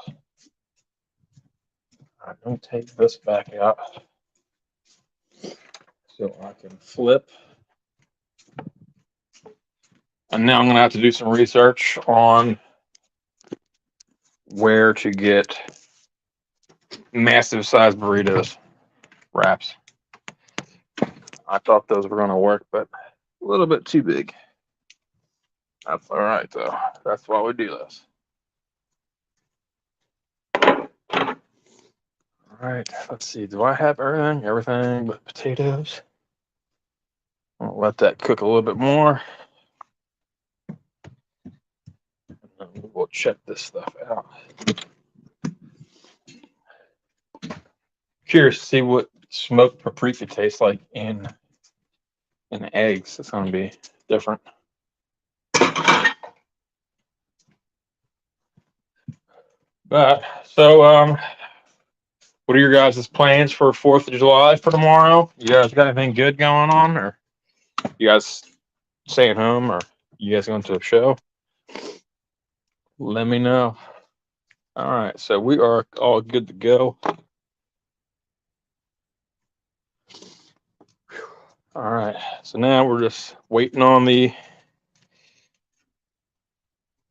I'm going to take this back out so I can flip. And now I'm going to have to do some research on where to get massive size burritos wraps. I thought those were going to work, but a little bit too big. That's all right, though. That's why we do this. All right, let's see. Do I have everything? Everything but potatoes. I'll let that cook a little bit more. And then we'll check this stuff out. Curious to see what smoked paprika tastes like in eggs. It's going to be different. But so, what are your guys' plans for 4th of July for tomorrow? You guys got anything good going on, or you guys staying home, or you guys going to a show? Let me know. All right, so we are all good to go. All right, so now we're just waiting on the.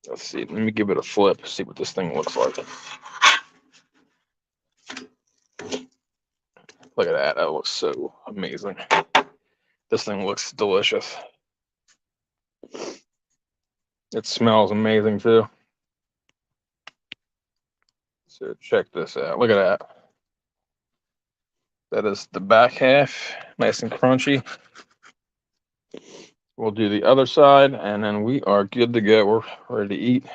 Let's see. Let me give it a flip. See what this thing looks like. Look at that. That looks so amazing. This thing looks delicious. It smells amazing too. So check this out. Look at that. That is the back half, nice and crunchy. We'll do the other side, and then we are good to go. We're ready to eat.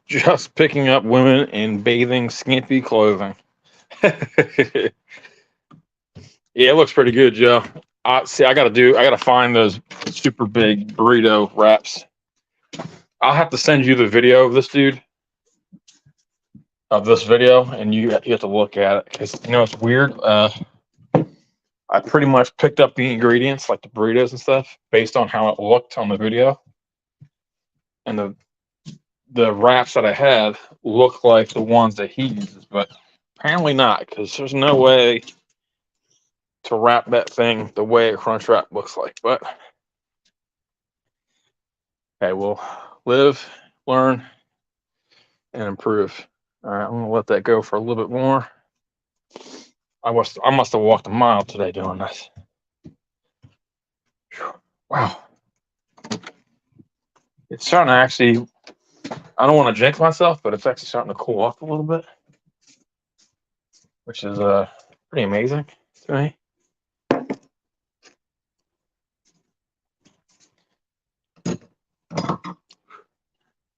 Just picking up women in bathing skimpy clothing. Yeah, it looks pretty good, Joe. See, I gotta find those super big burrito wraps. I'll have to send you the video of this dude, of this video, and you have to look at it because it's weird. I pretty much picked up the ingredients, like the burritos and stuff, based on how it looked on the video, and the wraps that I had look like the ones that he uses, but apparently not, because there's no way to wrap that thing the way a crunch wrap looks like. But hey, we'll live, learn, and improve. All right, I'm gonna let that go for a little bit more. I must have walked a mile today doing this. Wow. It's starting to actually, I don't want to jinx myself, but it's actually starting to cool off a little bit, which is pretty amazing to me.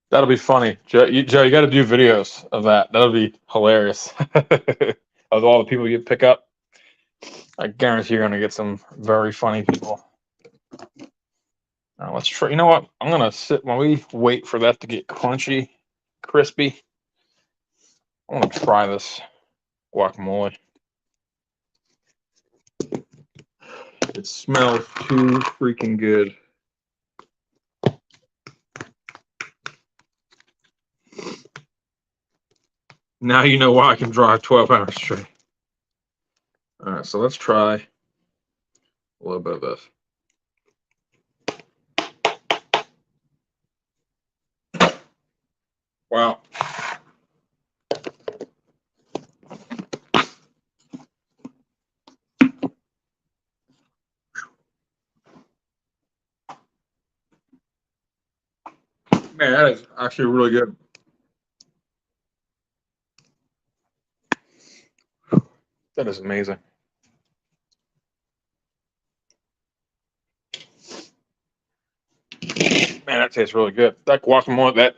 That'll be funny, Joe. You got to do videos of that. That'll be hilarious. Of all the people you pick up, I guarantee you're gonna get some very funny people. Let's try. You know what? I'm gonna sit while we wait for that to get crunchy, crispy. I want to try this guacamole. It smells too freaking good. Now you know why I can drive 12 hours straight. All right, so let's try a little bit of this. Wow. Man, that is actually really good. That is amazing. Man, that tastes really good. That guacamole, that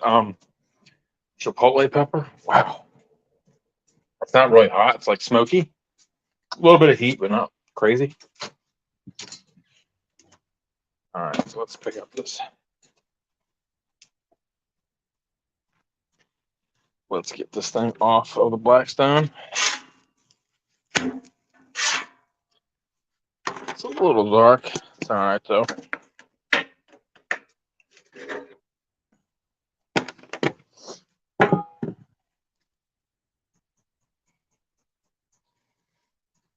chipotle pepper. Wow. It's not really hot. It's like smoky. A little bit of heat, but not crazy. All right, so let's pick up this. Let's get this thing off of the Blackstone. It's a little dark. It's all right, though.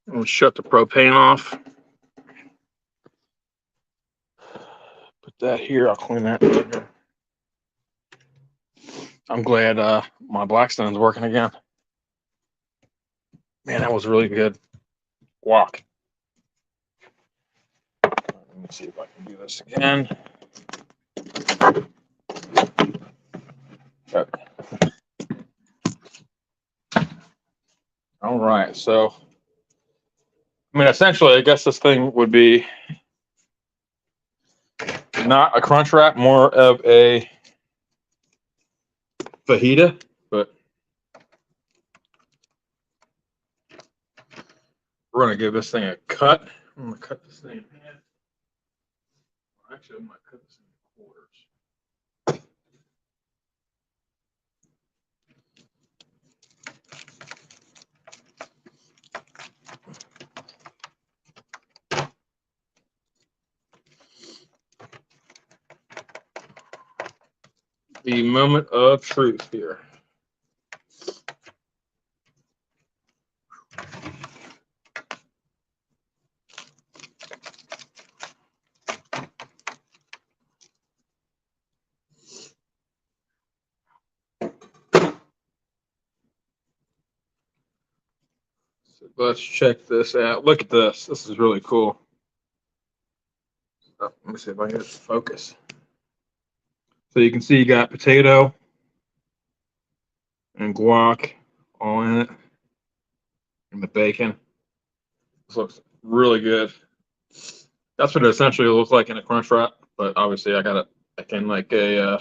We'll shut the propane off. Put that here. I'll clean that later. I'm glad my Blackstone's working again. Man, that was really good. Guac. Let me see if I can do this again. Okay. All right, so essentially, I guess this thing would be not a crunch wrap, more of a fajita, but we're gonna give this thing a cut. I'm gonna cut this thing in half. Actually, I'm gonna cut this in quarters. The moment of truth here. So let's check this out. Look at this. This is really cool. Let me see if I can get it to focus. So you can see you got potato and guac all in it, and the bacon. This looks really good. That's what it essentially looks like in a crunch wrap, but obviously I got it like in like a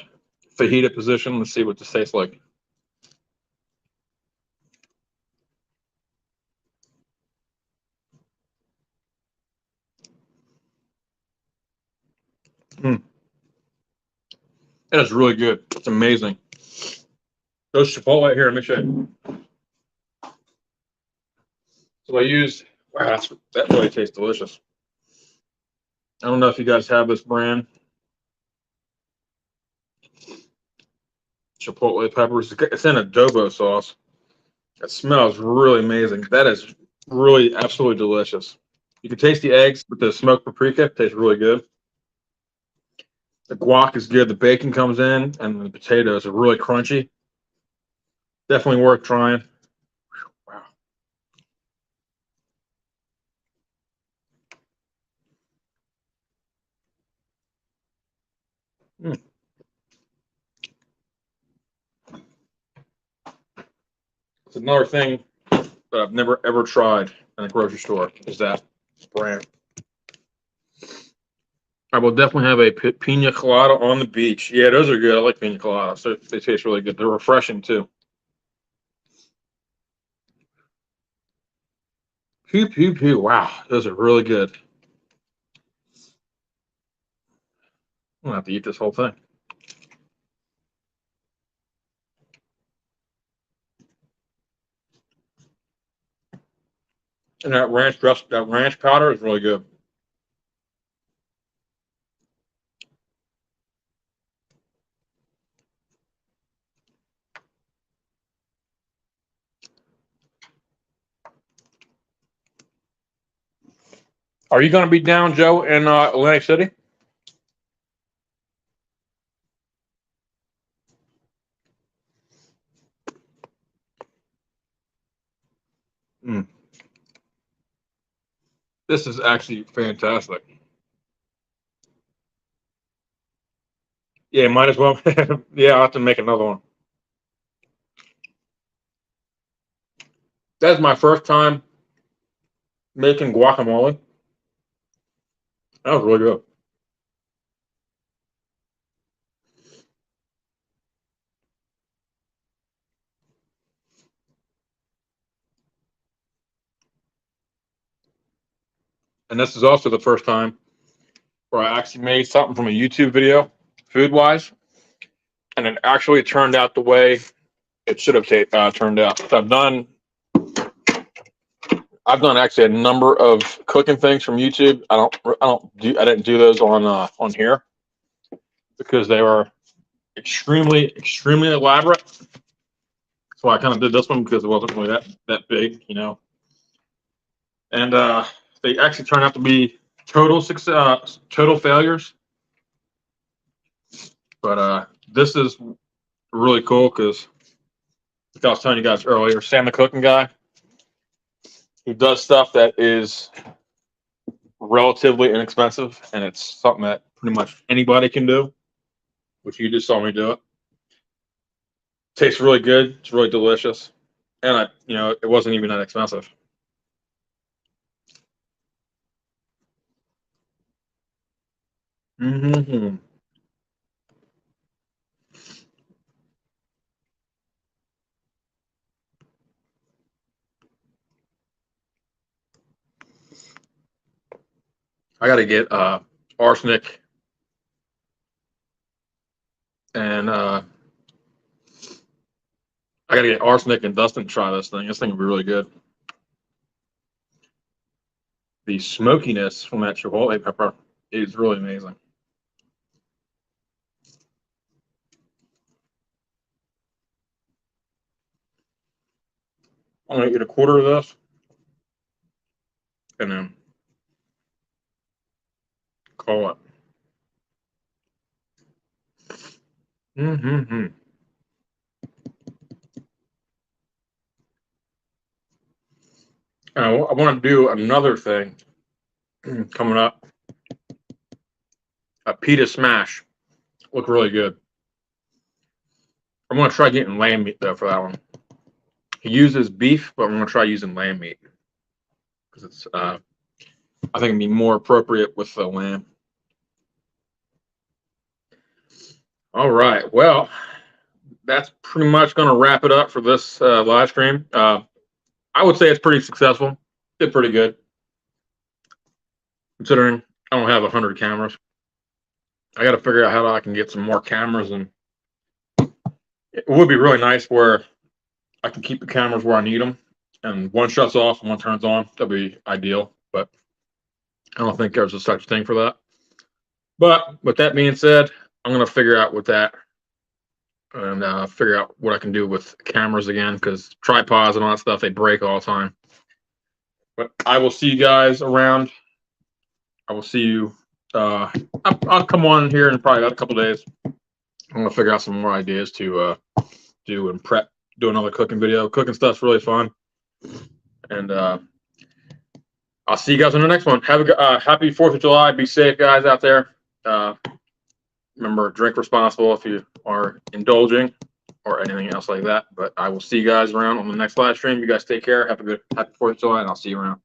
fajita position. Let's see what this tastes like. Mm. It is really good. It's amazing. Those Chipotle here, let me show you. So I used, wow, that really tastes delicious. I don't know if you guys have this brand, Chipotle peppers. It's in adobo sauce. It smells really amazing. That is really absolutely delicious. You can taste the eggs with the smoked paprika. It tastes really good. The guac is good. The bacon comes in, and the potatoes are really crunchy. Definitely worth trying. Wow. Mm. It's another thing that I've never ever tried in a grocery store is that brand. I will definitely have a pina colada on the beach. Yeah, those are good. I like pina coladas. They taste really good. They're refreshing too. Pew pew pew. Wow, those are really good. I'm gonna have to eat this whole thing. And that ranch powder is really good. Are you going to be down, Joe, in Atlantic City? Mm. This is actually fantastic. Yeah, might as well. Yeah, I'll have to make another one. That's my first time making guacamole. That was really good. And this is also the first time where I actually made something from a YouTube video, food wise, and it actually turned out the way it should have turned out. So I've done actually a number of cooking things from YouTube. I didn't do those on here because they were extremely elaborate. So I kind of did this one because it wasn't really that big, you know. And they actually turned out to be total success, total failures. But this is really cool because, like I was telling you guys earlier, Sam the cooking guy, he does stuff that is relatively inexpensive, and it's something that pretty much anybody can do, which you just saw me do it. Tastes really good. It's really delicious, and it wasn't even that expensive. Mm-hmm. I got to get arsenic and I got to get arsenic and Dustin to try this thing. This thing would be really good. The smokiness from that chipotle pepper is really amazing. I'm gonna eat a quarter of this and then call it. Mm-hmm. I want to do another thing coming up. A pita smash. Look really good. I'm going to try getting lamb meat, though, for that one. He uses beef, but I'm going to try using lamb meat. Because it's, I think it'd be more appropriate with the lamb. All right. Well, that's pretty much going to wrap it up for this live stream. I would say it's pretty successful. Did pretty good. Considering I don't have 100 cameras. I got to figure out how I can get some more cameras, and it would be really nice where I can keep the cameras where I need them, and one shuts off and one turns on. That'd be ideal, but I don't think there's a such thing for that. But with that being said, I'm gonna figure out with that and figure out what I can do with cameras again, because tripods and all that stuff, they break all the time. But I will see you guys around. I will see you. I'll come on here in probably about a couple days. I'm gonna figure out some more ideas to do and prep. Do another cooking video. Cooking stuff's really fun, and I'll see you guys on the next one. Have a happy 4th of July. Be safe, guys, out there. Remember, drink responsible if you are indulging or anything else like that. But I will see you guys around on the next live stream. You guys take care. Have a good happy 4th of July, and I'll see you around.